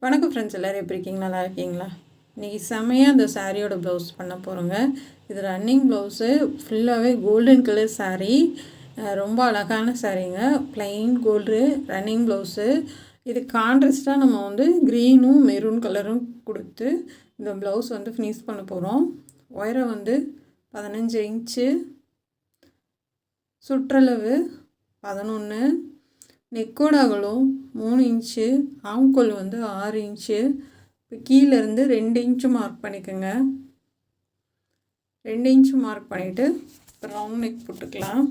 வணக்கம் ஃப்ரெண்ட்ஸ், எல்லோரும் எப்படி இருக்கீங்க? நல்லா இருக்கீங்களா? இன்றைக்கி செம்மையாக அந்த சாரியோட ப்ளவுஸ் பண்ண போகிறோங்க. இது ரன்னிங் ப்ளவுஸு, ஃபுல்லாகவே கோல்டன் கலர் சாரீ. ரொம்ப அழகான சாரீங்க. Plain gold running blouse. இது கான்ட்ராஸ்ட்டாக நம்ம வந்து க்ரீனும் மெரூன் கலரும் கொடுத்து இந்த ப்ளவுஸ் வந்து ஃபினிஷ் பண்ண போகிறோம். உயரம் வந்து 15 இன்ச்சு, சுற்றளவு 11, நெக்கோட அகலம் 3 இன்ச்சு, ஆம்கோல் வந்து 6 இன்ச்சு. இப்போ கீழேருந்து 2 இன்ச்சு மார்க் பண்ணிக்கோங்க. 2 இன்ச்சு மார்க் பண்ணிவிட்டு இப்போ ரவுண்ட் நெக் போட்டுக்கலாம்.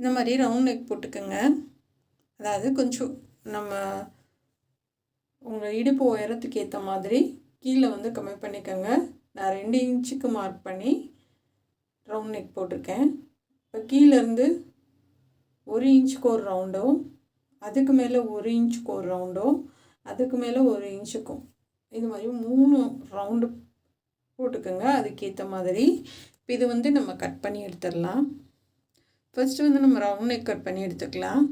இந்த மாதிரி ரவுண்ட் நெக் போட்டுக்கோங்க. அதாவது கொஞ்சம் நம்ம உங்கள் இடுப்பு உயரத்துக்கு ஏற்ற மாதிரி கீழே வந்து கம்மி பண்ணிக்கோங்க. நான் 2 இன்ச்சுக்கு மார்க் பண்ணி ரவுண்ட் நெக் போட்டிருக்கேன். இப்போ கீழேருந்து 1 இன்ச்சுக்கு ஒரு ரவுண்டும், அதுக்கு மேலே 1 இன்ச்சுக்கு ஒரு ரவுண்டும், அதுக்கு மேலே 1 இன்ச்சுக்கும், இது மாதிரி 3 ரவுண்டு போட்டுக்கோங்க அதுக்கேற்ற மாதிரி. இப்போ இது வந்து நம்ம கட் பண்ணி எடுத்துடலாம். ஃபஸ்ட்டு வந்து நம்ம ரவுண்ட் நெக் கட் பண்ணி எடுத்துக்கலாம்.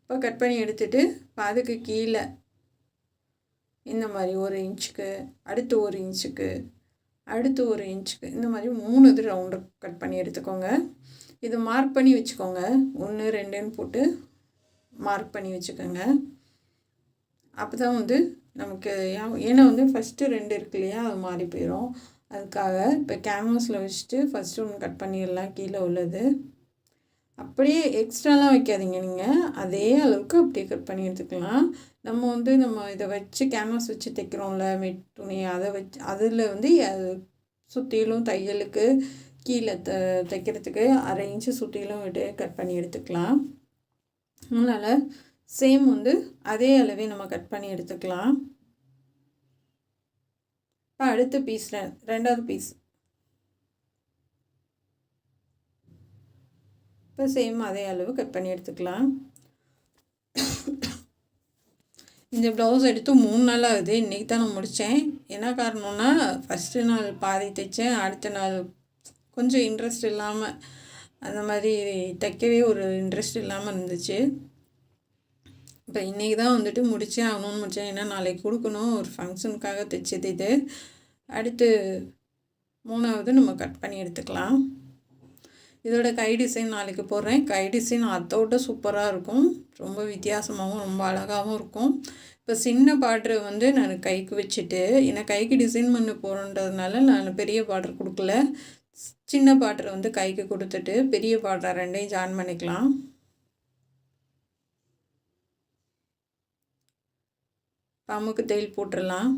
இப்போ கட் பண்ணி எடுத்துகிட்டு அதுக்கு கீழே இந்த மாதிரி 1 இன்ச்சுக்கு, அடுத்து 1 இன்ச்சுக்கு, அடுத்து 1 இன்ச்சுக்கு, இந்த மாதிரி 3 இது ரவுண்டு கட் பண்ணி எடுத்துக்கோங்க. இது மார்க் பண்ணி வச்சுக்கோங்க. 1 2ன்னு போட்டு மார்க் பண்ணி வச்சுக்கோங்க. அப்போ தான் வந்து நமக்கு ஏன்னா வந்து ஃபஸ்ட்டு 2 இருக்கு இல்லையா, அது மாறி போயிடும். அதுக்காக இப்போ கேன்வாஸில் வச்சுட்டு ஃபஸ்ட்டு ஒன்று கட் பண்ணிடலாம். கீழே உள்ளது அப்படியே எக்ஸ்ட்ராலாம் வைக்காதீங்க. நீங்கள் அதே அளவுக்கு அப்படியே கட் பண்ணி எடுத்துக்கலாம். நம்ம இதை வச்சு கேன்வாஸ் வச்சு தைக்கிறோம்ல, மெட் துணி, அதை வச்சு அதில் வந்து சுற்றிலும் தையலுக்கு கீழே தைக்கிறதுக்கு 1/2 இன்ச்சு சுற்றிலும் விட்டு கட் பண்ணி எடுத்துக்கலாம். அதனால் சேம் வந்து அதே அளவே நம்ம கட் பண்ணி எடுத்துக்கலாம். இப்போ அடுத்த பீஸில் 2வது பீஸ் இப்போ சேம் அதே அளவு கட் பண்ணி எடுத்துக்கலாம். இந்த ப்ளவுஸ் எடுத்து 3 நாள் ஆகுது. இன்றைக்கி தான் நான் முடித்தேன். என்ன காரணம்னா, ஃபஸ்ட்டு நாள் பாதி தைச்சேன், அடுத்த நாள் கொஞ்சம் இன்ட்ரெஸ்ட் இல்லாமல், அந்த மாதிரி தைக்கவே ஒரு இன்ட்ரெஸ்ட் இல்லாமல் இருந்துச்சு. இப்போ இன்றைக்கி தான் வந்துட்டு முடித்தேன், ஆகணும்னு முடித்தேன். ஏன்னா நாளைக்கு கொடுக்கணும், ஒரு ஃபங்க்ஷனுக்காக தைச்சது இது. அடுத்து 3வது நம்ம கட் பண்ணி எடுத்துக்கலாம். இதோட கை டிசைன் நாளைக்கு போடுறேன். கை டிசைன் அதோட சூப்பராக இருக்கும். ரொம்ப வித்தியாசமாகவும் ரொம்ப அழகாகவும் இருக்கும். இப்போ சின்ன பார்ட்ரு வந்து நான் கைக்கு வச்சுட்டு, ஏன்னா கைக்கு டிசைன் பண்ண போகிறோன்றதுனால நான் பெரிய பார்ட்ரு கொடுக்கல. சின்ன பார்ட்ரு வந்து கைக்கு கொடுத்துட்டு பெரிய பார்ட்ரை 2யும் ஜாயின் பண்ணிக்கலாம். அமுக்கு தையல் போட்டுடலாம்.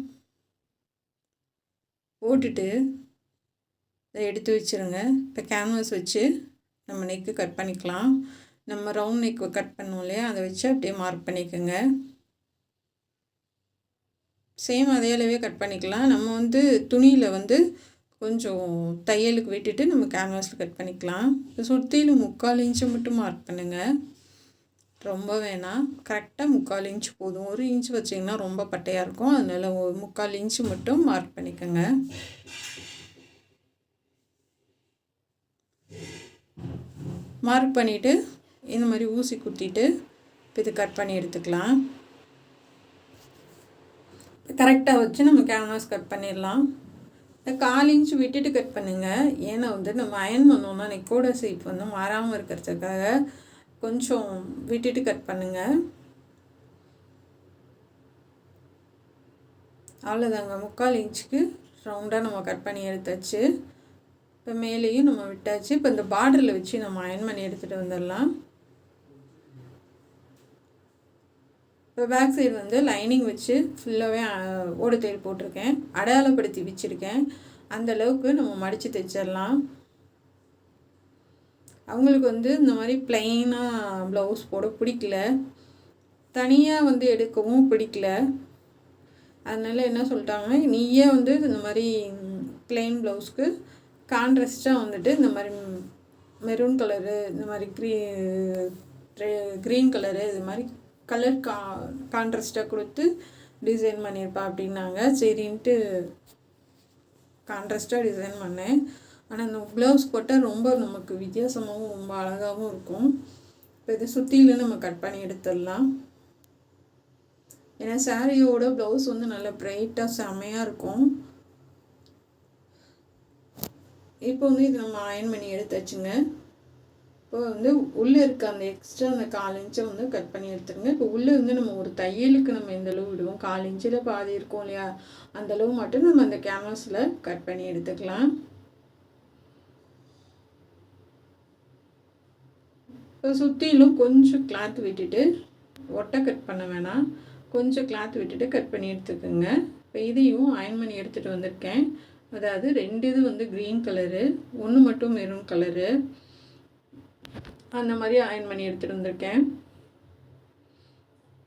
போட்டுட்டு இதை எடுத்து வச்சுருங்க. இப்போ கேன்வாஸ் வச்சு நம்ம நெக்கு கட் பண்ணிக்கலாம். நம்ம ரவுண்ட் நெக்கு கட் பண்ணுவோம் இல்லையா, அதை வச்சு அப்படியே மார்க் பண்ணிக்கோங்க. சேம் அதே அளவே கட் பண்ணிக்கலாம். நம்ம வந்து துணியில் வந்து கொஞ்சம் தையலுக்கு விட்டுட்டு நம்ம கேன்வாஸில் கட் பண்ணிக்கலாம். இப்போ சுற்றிலும் 3/4 இன்ச்சு மட்டும் மார்க் பண்ணுங்கள். ரொம்ப வேணாம், கரெக்டாக 3/4 இன்ச்சு போதும். 1 இன்ச்சு வச்சிங்கன்னா ரொம்ப பட்டையாக இருக்கும். அதனால் 3/4 இன்ச்சு மட்டும் மார்க் பண்ணிக்கோங்க. மார்க் பண்ணிவிட்டு இந்த மாதிரி ஊசி குத்திட்டு இப்போ இது கட் பண்ணி எடுத்துக்கலாம். கரெக்டாக வச்சு நம்ம கேன்வாஸ் கட் பண்ணிடலாம். 1/4 இன்ச்சு விட்டுட்டு கட் பண்ணுங்கள். ஏன்னா வந்து நம்ம அயன் பண்ணோம்னா நெக்கோட ஷேப் வந்து மாறாமல் இருக்கிறதுக்காக கொஞ்சம் விட்டுட்டு கட் பண்ணுங்கள். அவ்வளோதாங்க, 3/4 இன்ச்சுக்கு ரவுண்டாக நம்ம கட் பண்ணி எடுத்தாச்சு. இப்போ மேலேயும் நம்ம விட்டாச்சு. இப்போ இந்த பார்டரில் வச்சு நம்ம அயன் பண்ணி எடுத்துகிட்டு வந்துடலாம். இப்போ பேக் சைடு வந்து லைனிங் வச்சு ஃபுல்லாகவே ஓடு தையல் போட்டிருக்கேன். அடையாளப்படுத்தி வச்சுருக்கேன். அந்தளவுக்கு நம்ம மடித்து தைச்சிடலாம். அவங்களுக்கு வந்து இந்த மாதிரி ப்ளைனாக ப்ளவுஸ் போட பிடிக்கல, தனியாக வந்து எடுக்கவும் பிடிக்கல. அதனால் என்ன சொல்லிட்டாங்க, நீயே வந்து இந்த மாதிரி ப்ளைன் ப்ளவுஸ்க்கு கான்ட்ராஸ்ட்டாக வந்துட்டு இந்த மாதிரி மெரூன் கலரு, இந்த மாதிரி க்ரீன் கலரு, இது மாதிரி கலர் கான்ட்ராஸ்ட்டாக கொடுத்து டிசைன் பண்ணியிருப்பா அப்படின்னாங்க. சரின்ட்டு கான்ட்ராஸ்ட்டாக டிசைன் பண்ணேன். ஆனால் இந்த ப்ளவுஸ் போட்டால் ரொம்ப நமக்கு வித்தியாசமாகவும் ரொம்ப அழகாகவும் இருக்கும். இப்போ இதை சுற்றிலும் நம்ம கட் பண்ணி எடுத்துடலாம். ஏன்னா சாரியோட ப்ளவுஸ் வந்து நல்லா ப்ரைட்டாக செம்மையாக இருக்கும். இப்போ வந்து இது நம்ம அயன் பண்ணி எடுத்தாச்சுங்க. இப்போ வந்து உள்ளே இருக்க அந்த எக்ஸ்ட்ரா அந்த 4 இன்ச்சை வந்து கட் பண்ணி எடுத்துருங்க. இப்போ உள்ளே வந்து நம்ம ஒரு தையலுக்கு நம்ம எந்த அளவு விடுவோம், 4 இன்ச்சில் பாதி இருக்கும் இல்லையா, அந்தளவு மட்டும் நம்ம அந்த கேன்வாஸில் கட் பண்ணி எடுத்துக்கலாம். இப்போ சுற்றிலும் கொஞ்சம் கிளாத் விட்டுட்டு, ஒட்டை கட் பண்ண வேணாம், கொஞ்சம் கிளாத் விட்டுட்டு கட் பண்ணி எடுத்துக்கோங்க. இப்போ இதையும் அயன் பண்ணி எடுத்துகிட்டு வந்திருக்கேன். அதாவது 2 இது வந்து க்ரீன் கலரு, 1 மட்டும் மெரூன் கலரு, அந்த மாதிரி அயன் பண்ணி எடுத்துகிட்டு வந்திருக்கேன்.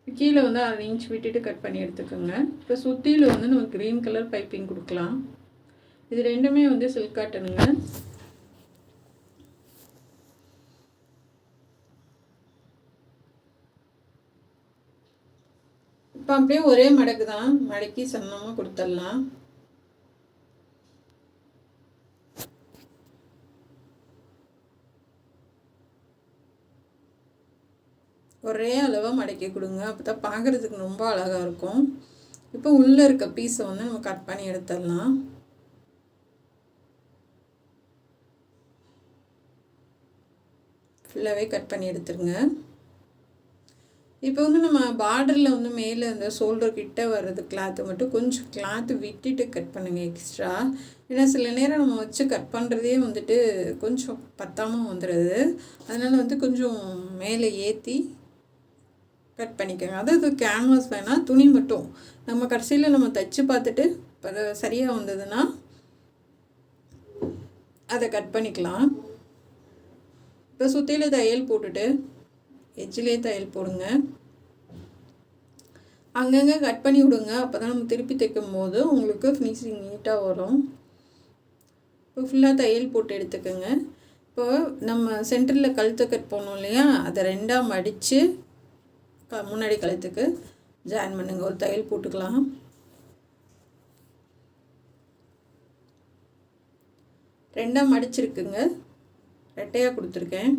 கீழே வந்து 1/2 இன்ச் விட்டுட்டு கட் பண்ணி எடுத்துக்கோங்க. இப்போ சுற்றியில் வந்து நம்ம க்ரீன் கலர் பைப்பிங் கொடுக்கலாம். இது ரெண்டுமே வந்து சில்க் காட்டனுங்க. இப்போ அப்படியே ஒரே மடக்கு தான், மடக்கி சன்னமாக கொடுத்துடலாம். ஒரே அளவாக மடக்கி கொடுங்க, அப்போ தான் பார்க்குறதுக்கு ரொம்ப அழகாக இருக்கும். இப்போ உள்ளே இருக்க பீஸை வந்து நம்ம கட் பண்ணி எடுத்துடலாம். ஃபுல்லாகவே கட் பண்ணி எடுத்துருங்க. இப்போ வந்து நம்ம பார்டரில் வந்து மேலே அந்த ஷோல்டர் கிட்ட வர்றது கிளாத்து மட்டும் கொஞ்சம் கிளாத்து விட்டுட்டு கட் பண்ணுங்கள் எக்ஸ்ட்ரா. ஏன்னா சில நேரம் நம்ம வச்சு கட் பண்ணுறதே வந்துட்டு கொஞ்சம் பத்தாமல் வந்துடுது. அதனால் வந்து கொஞ்சம் மேலே ஏற்றி கட் பண்ணிக்கோங்க. அதாவது கேன்வாஸ் வேணால், துணி மட்டும் நம்ம கடைசியில் நம்ம தைச்சு பார்த்துட்டு அது சரியாக வந்ததுன்னா அதை கட் பண்ணிக்கலாம். இப்போ சுற்றியில் தையல் போட்டுட்டு எட்ஜிலே தையல் போடுங்க. அங்கங்கே கட் பண்ணி விடுங்க, அப்போ தான் நம்ம திருப்பி தைக்கும் போது உங்களுக்கு ஃபினிஷிங் நீட்டாக வரும். இப்போ ஃபுல்லாக தையல் போட்டு எடுத்துக்கோங்க. இப்போ நம்ம சென்டரில் கழுத்தை கட் பண்ணோம் இல்லையா, அதை 2ஆக மடித்து முன்னாடி கழுத்துக்கு ஜாயின் பண்ணுங்க. ஒரு தையல் போட்டுக்கலாம். ரெண்டாக மடிச்சிருக்குங்க, ரெட்டையாக கொடுத்துருக்கேன்.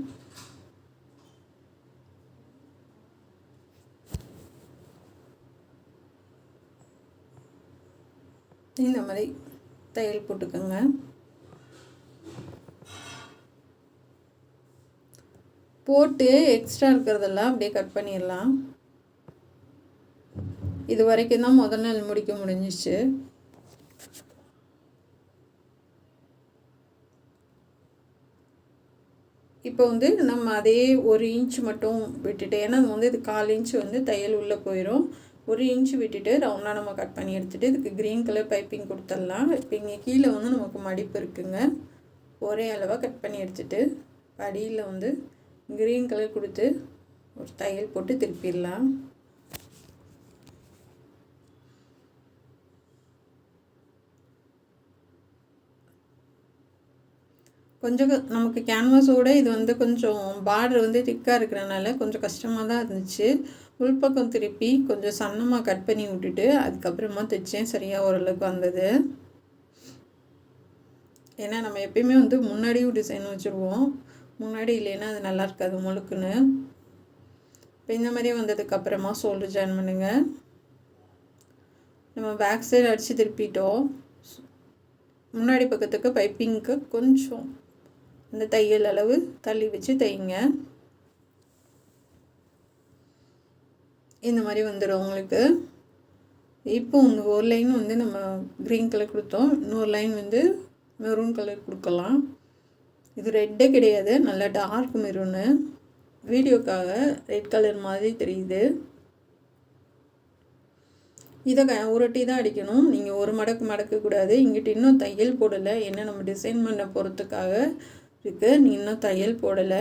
இந்த மாதிரி தையல் போட்டுக்கோங்க. போட்டு எக்ஸ்ட்ரா இருக்கிறதெல்லாம் அப்படியே கட் பண்ணிடலாம். இது வரைக்கும் தான் முதல் நாள் முடிக்க முடிஞ்சிச்சு. இப்போ வந்து நம்ம அதே 1 இன்ச் மட்டும் விட்டுட்டு, ஏன்னா அது வந்து இது 1/4 இன்ச் வந்து தையல் உள்ளே போயிடும். 1 இன்ச் விட்டுட்டு ரவுண்டாக நம்ம கட் பண்ணி எடுத்துகிட்டு இதுக்கு க்ரீன் கலர் பைப்பிங் கொடுத்துடலாம். இப்போ இங்கே கீழே வந்து நமக்கு மடிப்பு இருக்குங்க. ஒரே அளவாக கட் பண்ணி எடுத்துகிட்டு அடியில் வந்து க்ரீன் கலர் கொடுத்து ஒரு தையல் போட்டு திருப்பிடலாம். கொஞ்சம் நமக்கு கேன்வாஸோடு இது வந்து கொஞ்சம் பார்டர் வந்து திக்காக இருக்கிறனால கொஞ்சம் கஷ்டமாக தான் இருந்துச்சு. உள்பக்கம் திருப்பி கொஞ்சம் சன்னமாக கட் பண்ணி விட்டுட்டு அதுக்கப்புறமா தைச்சேன். சரியாக ஓரளவுக்கு வந்தது. ஏன்னா நம்ம எப்பயுமே வந்து முன்னாடியும் டிசைன் வச்சுருவோம், முன்னாடி இல்லைன்னா அது நல்லா இருக்காது முழுக்குன்னு. இப்போ இந்த மாதிரி வந்ததுக்கப்புறமா ஷோல்டர் ஜாயின் பண்ணுங்கள். நம்ம பேக் சைடு அடித்து திருப்பிட்டோம். முன்னாடி பக்கத்துக்கு பைப்பிங்க்கு கொஞ்சம் இந்த தையல் அளவு தள்ளி வச்சு தைங்க. இந்த மாதிரி வந்துடும் உங்களுக்கு. இப்போ ஒரு லைன் வந்து நம்ம க்ரீன் கலர் கொடுத்தோம், இன்னொரு லைன் வந்து மெரூன் கலர் கொடுக்கலாம். இது ரெட்டே கிடையாது, நல்லா டார்க் மெரூனு. வீடியோக்காக ரெட் கலர் மாதிரி தெரியுது. இதை உருட்டி தான் அடிக்கணும். நீங்கள் ஒரு மடக்கு மடக்கக்கூடாது. இங்கிட்ட இன்னும் தையல் போடலை, என்ன நம்ம டிசைன் பண்ண போகிறதுக்காக இருக்குது. நீ இன்னும் தையல் போடலை.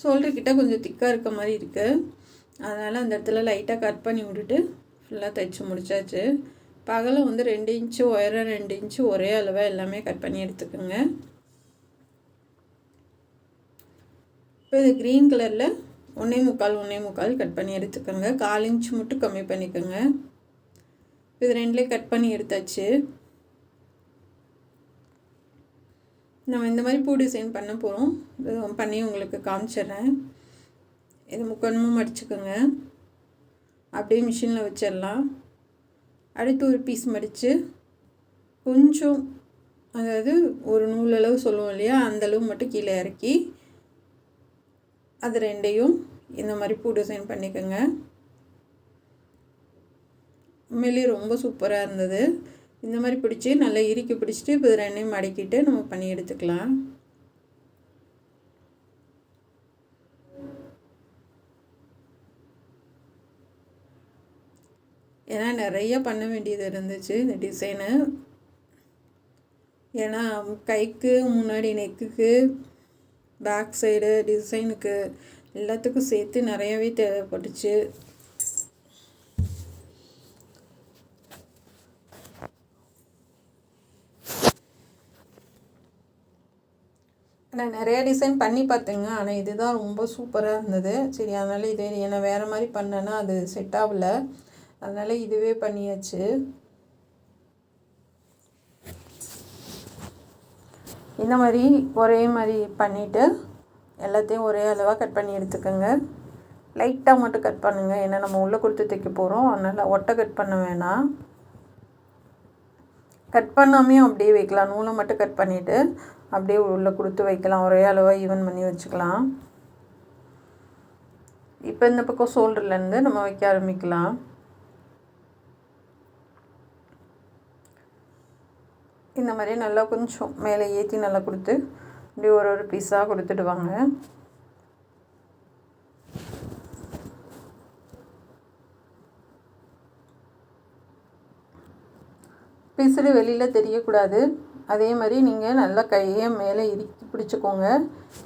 ஷோல்டர்கிட்ட கொஞ்சம் திக்காக இருக்க மாதிரி இருக்குது. அதனால் அந்த இடத்துல லைட்டாக கட் பண்ணி விட்டுட்டு ஃபுல்லாக தைச்சி முடிச்சாச்சு. பகலை வந்து 2 இன்ச்சு உயரம் 2 இன்ச்சு ஒரே அளவாக எல்லாமே கட் பண்ணி எடுத்துக்கோங்க. இப்போ இது க்ரீன் கலரில் 1.25 கட் பண்ணி எடுத்துக்கோங்க. 1/4 இன்ச் மட்டும் கம்மி பண்ணிக்கோங்க. இது ரெண்டுலேயும் கட் பண்ணி எடுத்தாச்சு. நம்ம இந்த மாதிரி பூ டிசைன் பண்ண போகிறோம். பண்ணி உங்களுக்கு காமிச்சிட்றேன். இது முக்கோணமும் மடிச்சுக்கோங்க. அப்படியே மிஷினில் வச்சிடலாம். அடுத்து ஒரு பீஸ் மடித்து கொஞ்சம், அதாவது ஒரு நூலளவு சொல்லுவோம் இல்லையா, அந்தளவு மட்டும் கீழே இறக்கி அது ரெண்டையும் இந்த மாதிரி பூ டிசைன் பண்ணிக்கோங்க. உண்மையிலேயே ரொம்ப சூப்பராக இருந்தது. இந்த மாதிரி பிடிச்சி நல்லா இறுக்கி பிடிச்சிட்டு இப்போ இது ரெண்டையும் மடக்கிட்டு நம்ம பண்ணி எடுத்துக்கலாம். ஏன்னா நிறைய பண்ண வேண்டியது இருந்துச்சு இந்த டிசைனு. ஏன்னா கைக்கு முன்னாடி நெக்குக்கு பேக் சைடு டிசைனுக்கு எல்லாத்துக்கும் சேர்த்து நிறையவே தேவைப்பட்டுச்சு. நான் நிறைய டிசைன் பண்ணி பார்த்தேங்க. ஆனால் இதுதான் ரொம்ப சூப்பராக இருந்தது. சரி, அதனால் இது என்ன வேறு மாதிரி பண்ணேன்னா அது செட் ஆகலை. அதனால் இதுவே பண்ணியாச்சு. இந்த மாதிரி ஒரே மாதிரி பண்ணிவிட்டு எல்லாத்தையும் ஒரே அளவாக கட் பண்ணி எடுத்துக்கோங்க. லைட்டாக மட்டும் கட் பண்ணுங்கள். ஏன்னா நம்ம உள்ளே கொடுத்து தைக்க போகிறோம். அதனால் ஒட்டை கட் பண்ண வேணாம். கட் பண்ணாமையும் அப்படியே வைக்கலாம். நூலை மட்டும் கட் பண்ணிவிட்டு அப்படியே உள்ளே கொடுத்து வைக்கலாம். ஒரே அளவாக ஈவன் பண்ணி வச்சுக்கலாம். இப்போ இந்த பக்கம் ஷோல்டர்லேருந்து நம்ம வைக்க ஆரம்பிக்கலாம். இந்த மாதிரி நல்லா கொஞ்சம் மேலே ஏற்றி நல்லா கொடுத்து இப்படி ஒரு பீஸாக கொடுத்துட்டு வாங்க. பீஸில் வெளியில் தெரியக்கூடாது. அதே மாதிரி நீங்கள் நல்லா கையை மேலே இறுக்கி பிடிச்சிக்கோங்க.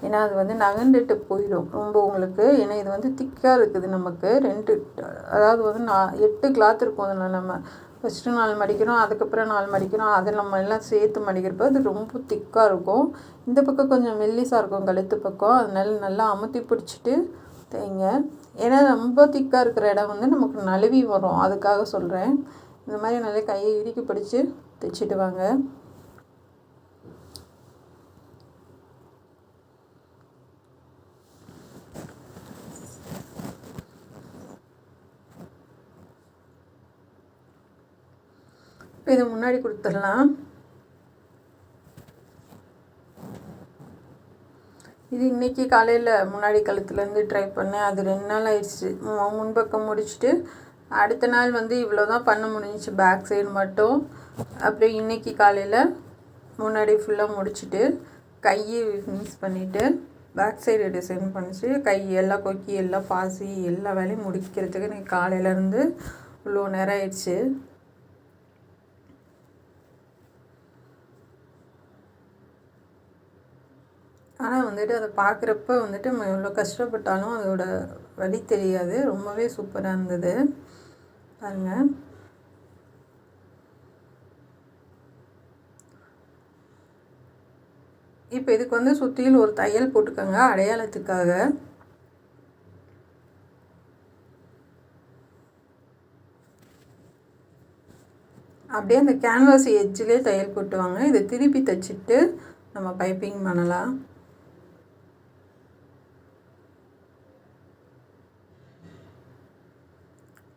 ஏன்னா அது வந்து நகண்டுட்டு போயிடும் ரொம்ப உங்களுக்கு. ஏன்னா இது வந்து திக்காக இருக்குது நமக்கு. அதாவது வந்து 8 கிளாத் இருக்கும். அதில் நம்ம ஃபஸ்ட்டு 4 மடிக்கிறோம், அதுக்கப்புறம் 4 மடிக்கிறோம். அதை நம்ம எல்லாம் சேர்த்து மடிக்கிறப்போ அது ரொம்ப திக்காக இருக்கும். இந்த பக்கம் கொஞ்சம் மெல்லிசாக இருக்கும் கழுத்து பக்கம். அதனால நல்லா அமுத்தி பிடிச்சிட்டு தைங்க. ஏன்னா ரொம்ப திக்காக இருக்கிற இடம் வந்து நமக்கு நழுவி வரும். அதுக்காக சொல்கிறேன். இந்த மாதிரி நல்லா கையை இறுக்கி பிடிச்சி தைச்சிட்டு வாங்க. இது முன்னாடி கொடுத்துடலாம். இது இன்றைக்கி காலையில் முன்னாடி கழுத்துலேருந்து ட்ரை பண்ணேன். அது 2 நாள் ஆயிடுச்சு. முன்பக்கம் முடிச்சுட்டு அடுத்த நாள் வந்து இவ்வளோ தான் பண்ண முடிஞ்சிச்சு, பேக் சைடு மட்டும். அப்புறம் இன்றைக்கி காலையில் முன்னாடி ஃபுல்லாக முடிச்சுட்டு கையை ஃபினிஷ் பண்ணிவிட்டு பேக் சைடு டிசைன் பண்ணிச்சு. கை எல்லாம் கொக்கி எல்லாம் பாசி எல்லா வேலையும் முடிக்கிறதுக்கு எனக்கு காலையிலேருந்து இவ்வளோ நேரம் ஆயிடுச்சு. ஆனால் வந்துட்டு அதை பார்க்குறப்ப வந்துட்டு நம்ம எவ்வளோ கஷ்டப்பட்டாலும் அதோட வலி தெரியாது. ரொம்பவே சூப்பராக இருந்தது பாருங்கள். இப்போ இதுக்கு வந்து சுற்றியில் ஒரு தையல் போட்டுக்கோங்க அடையாளத்துக்காக. அப்படியே அந்த கேன்வாஸ் எட்ஜிலே தையல் போட்டுவாங்க. இதை திருப்பி தைச்சிட்டு நம்ம பைப்பிங் பண்ணலாம்.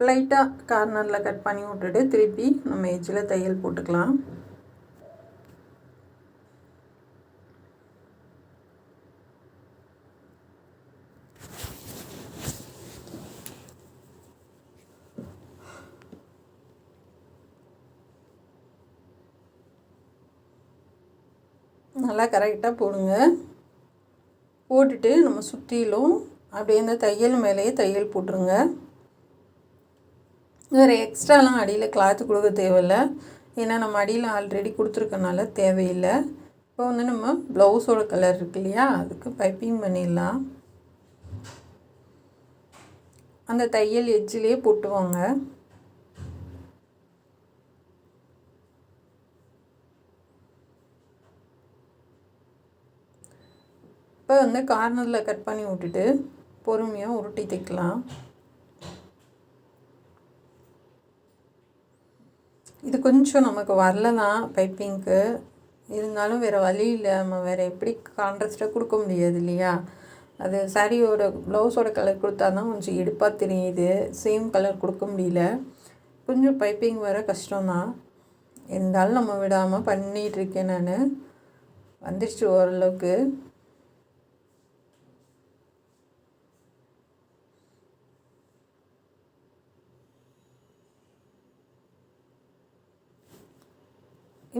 லைட்டாக கார்னரில் கட் பண்ணி விட்டுட்டு திருப்பி நம்ம எட்ஜில் தையல் போட்டுக்கலாம். நல்லா கரெக்டாக போடுங்க. போட்டுட்டு நம்ம சுற்றிலும் அப்படியே இந்த தையல் மேலேயே தையல் போட்டுருங்க. வேறு எக்ஸ்ட்ராலாம் அடியில் கிளாத்து கொடுக்க தேவையில்லை. ஏன்னா நம்ம அடியில் ஆல்ரெடி கொடுத்துருக்கனால தேவையில்லை. இப்போ வந்து நம்ம ப்ளவுஸோட கலர் இருக்கு இல்லையா, அதுக்கு பைப்பிங் பண்ணிடலாம். அந்த தையல் எட்ஜிலே போட்டுவாங்க. இப்போ வந்து கார்னரில் கட் பண்ணி விட்டுட்டு பொறுமையாக உருட்டி தைக்கலாம். இது கொஞ்சம் நமக்கு வரல தான் பைப்பிங்க்கு, இருந்தாலும் வேறு வழி இல்லை. நம்ம வேறு எப்படி கான்ட்ராஸ்ட்டாக கொடுக்க முடியாது இல்லையா? அது சாரியோட ப்ளவுஸோட கலர் கொடுத்தா தான் கொஞ்சம் எடுப்பாக தெரியுது. சேம் கலர் கொடுக்க முடியல. கொஞ்சம் பைப்பிங் வர கஷ்டம்தான், இருந்தாலும் நம்ம விடாமல் பண்ணிகிட்ருக்கேன். நான் வந்துடுச்சு ஓரளவுக்கு.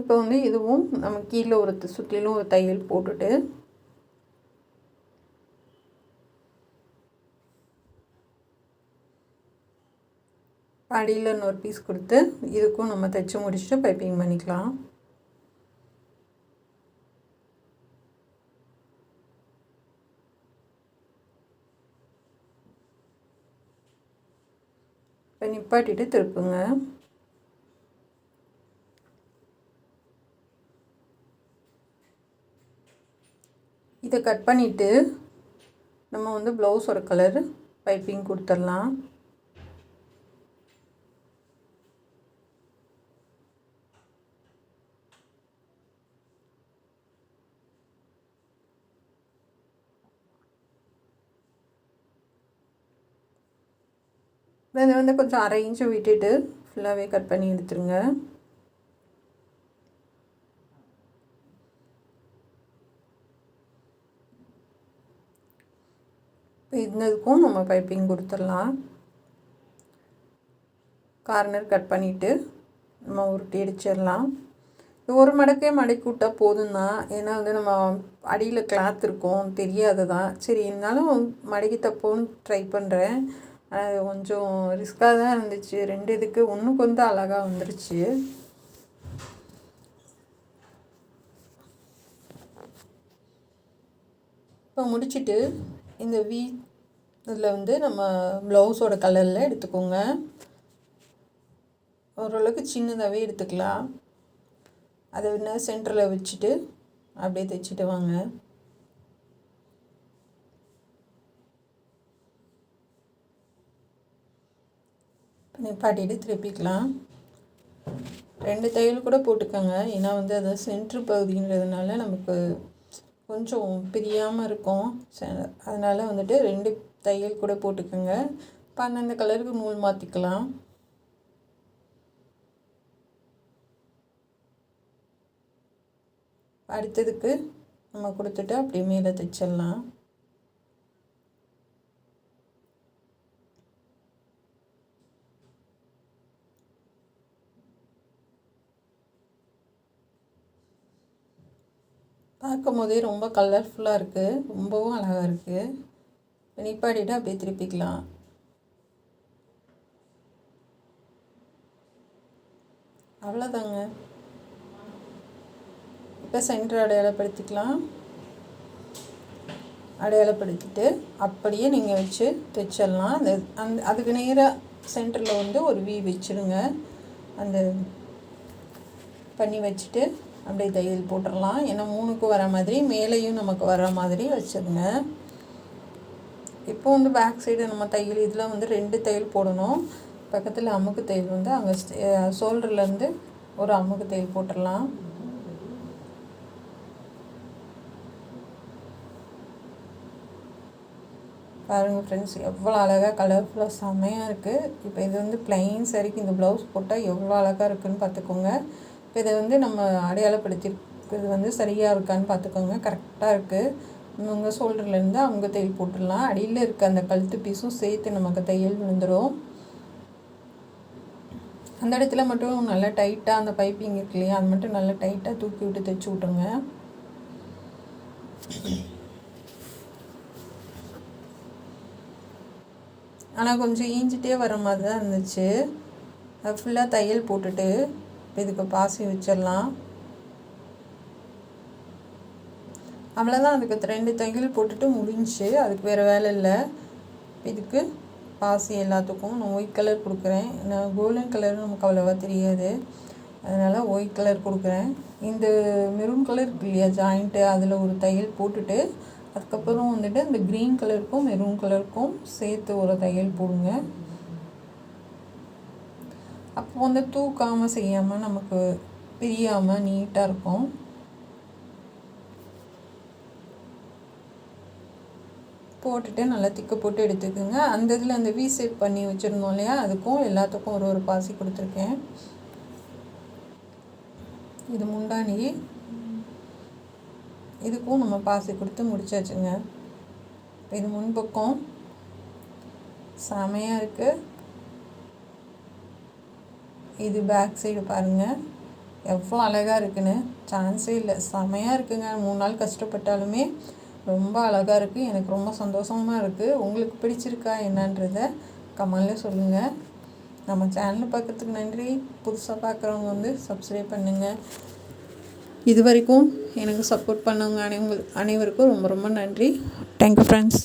இப்போ வந்து இதுவும் நம்ம கீழே ஒரு சுற்றிலும் ஒரு தையல் போட்டுட்டு அடியில் இன்னொரு பீஸ் கொடுத்து இதுக்கும் நம்ம தைச்சி முடிச்சுட்டு பைப்பிங் பண்ணிக்கலாம். இப்போ நிப்பாட்டிட்டு திருப்புங்க. இதை கட் பண்ணிவிட்டு நம்ம வந்து ப்ளவுஸோட கலர் பைப்பிங் கொடுத்துடலாம். இதை வந்து கொஞ்சம் 1/2 இன்ச்சு விட்டுட்டு ஃபுல்லாகவே கட் பண்ணி எடுத்துருங்க. இப்போ இதுக்கும் நம்ம பைப்பிங் கொடுத்துடலாம். கார்னர் கட் பண்ணிவிட்டு நம்ம உருட்டி அடிச்சிடலாம். ஒரு மடக்கே மடக்கி விட்டால் போதும் தான், ஏன்னா வந்து நம்ம அடியில் கிளாத் இருக்கும் தெரியாது தான். சரி, இருந்தாலும் மடக்கி தப்போன்னு ட்ரை பண்ணுறேன். அது கொஞ்சம் ரிஸ்க்காக தான் இருந்துச்சு. 2 இதுக்கு ஒன்றுக்கு வந்து அழகாக வந்துருச்சு. இப்போ முடிச்சுட்டு இந்த இதில் வந்து நம்ம ப்ளவுஸோட கலரில் எடுத்துக்கோங்க. ஓரளவுக்கு சின்னதாகவே எடுத்துக்கலாம். அதை என்ன சென்டரில் வச்சுட்டு அப்படியே தைச்சிட்டு வாங்க. நிப்பாட்டிட்டு திருப்பிக்கலாம். 2 தையல் கூட போட்டுக்கோங்க, ஏன்னா வந்து அது சென்ட்ரு பகுதின்றதுனால நமக்கு கொஞ்சம் பிரியாமல் இருக்கும். அதனால் வந்துட்டு 2 தையல் கூட போட்டுக்கோங்க. இப்போ அந்தந்த கலருக்கு நூல் மாற்றிக்கலாம். அடுத்ததுக்கு நம்ம கொடுத்துட்டு அப்படியே மேலே தைச்சிடலாம். பார்க்கும் போதே ரொம்ப கலர்ஃபுல்லாக இருக்குது, ரொம்பவும் அழகாக இருக்குது. நிப்பாட்டிட்டு அப்படியே திருப்பிக்கலாம். அவ்வளோதாங்க. இப்போ சென்டர் அடையாளப்படுத்திக்கலாம். அடையாளப்படுத்திட்டு அப்படியே நீங்கள் வச்சு தைச்சிடலாம். அதுக்கு நேராக சென்டரில் வந்து ஒரு வி வச்சுடுங்க. அந்த பண்ணி வச்சுட்டு அப்படியே தையல் போட்டுடலாம். ஏன்னா 3க்கு வர மாதிரி மேலேயும் நமக்கு வர மாதிரி வச்சுருங்க. இப்போ வந்து பேக் சைடு நம்ம தையல் இதில் வந்து 2 தையல் போடணும். பக்கத்தில் அமுக்கு தையல் வந்து அங்கே ஷோல்டர்லேருந்து ஒரு அமுக்கு தையல் போட்டுடலாம். பாருங்கள் ஃப்ரெண்ட்ஸ், எவ்வளோ அழகாக கலர்ஃபுல்லாக செம்மையாக இருக்குது. இப்போ இது வந்து ப்ளைன் சரிக்கு இந்த ப்ளவுஸ் போட்டால் எவ்வளோ அழகாக இருக்குதுன்னு பார்த்துக்கோங்க. இப்போ இதை வந்து நம்ம அடையாளப்படுத்திருக்கிறது வந்து சரியாக இருக்கான்னு பார்த்துக்கோங்க. கரெக்டாக இருக்குது. உங்கள் ஷோல்டர்லேருந்து அவங்க தையல் போட்டுடலாம். அடியில் இருக்க அந்த கழுத்து பீஸும் சேர்த்து நமக்கு தையல் விழுந்துடும். அந்த இடத்துல மட்டும் நல்லா டைட்டாக அந்த பைப்பிங் இருக்கு இல்லையா, அது மட்டும் நல்லா டைட்டாக தூக்கி விட்டு தைச்சி விட்ருங்க. ஆனால் கொஞ்சம் ஈஞ்சிட்டே வர மாதிரி தான் இருந்துச்சு. அது ஃபுல்லாக தையல் போட்டுட்டு இதுக்கு பாசி வச்சிடலாம். அவ்வளோதான், அதுக்கு 2 தையல் போட்டுட்டு முடிஞ்சு. அதுக்கு வேறு வேலை இல்லை. இதுக்கு பாசி எல்லாத்துக்கும் நான் ஒயிட் கலர் கொடுக்குறேன். நான் கோல்டன் கலர் நமக்கு அவ்வளோவா தெரியாது, அதனால் ஒயிட் கலர் கொடுக்குறேன். இந்த மெரூன் கலர் இருக்கு இல்லையா ஜாயிண்ட்டு, அதில் ஒரு தையல் போட்டுட்டு அதுக்கப்புறம் வந்துட்டு இந்த க்ரீன் கலருக்கும் மெரூன் கலருக்கும் சேர்த்து ஒரு தையல் போடுங்க. அப்போ வந்து தூக்காமல் செய்யாமல் நமக்கு பிரியாமல் நீட்டாக இருக்கும். போட்டுட்டு நல்லா திக்க போட்டு எடுத்துக்கோங்க. அந்த இதில் அந்த வி ஷேப் பண்ணி வச்சுருந்தோம் இல்லையா, அதுக்கும் எல்லாத்துக்கும் ஒரு பாசி கொடுத்துருக்கேன். இது முந்தானி, இதுக்கும் நம்ம பாசி கொடுத்து முடிச்சாச்சுங்க. இது முன்பக்கம் செமையாக இருக்குது. இது பேக் சைடு பாருங்கள் எவ்வளோ அழகாக இருக்குன்னு, சான்ஸே இல்லை, செமையாக இருக்குங்க. 3 நாள் கஷ்டப்பட்டாலுமே ரொம்ப அழகாக இருக்குது. எனக்கு ரொம்ப சந்தோஷமாக இருக்குது. உங்களுக்கு பிடிச்சிருக்கா என்னன்றதை கமெண்டில் சொல்லுங்கள். நம்ம சேனலை பார்க்கறதுக்கு நன்றி. புதுசாக பார்க்குறவங்க வந்து சப்ஸ்கிரைப் பண்ணுங்கள். இது வரைக்கும் எனக்கு சப்போர்ட் பண்ணவங்க அனைவருக்கும் ரொம்ப ரொம்ப நன்றி. Thank you friends.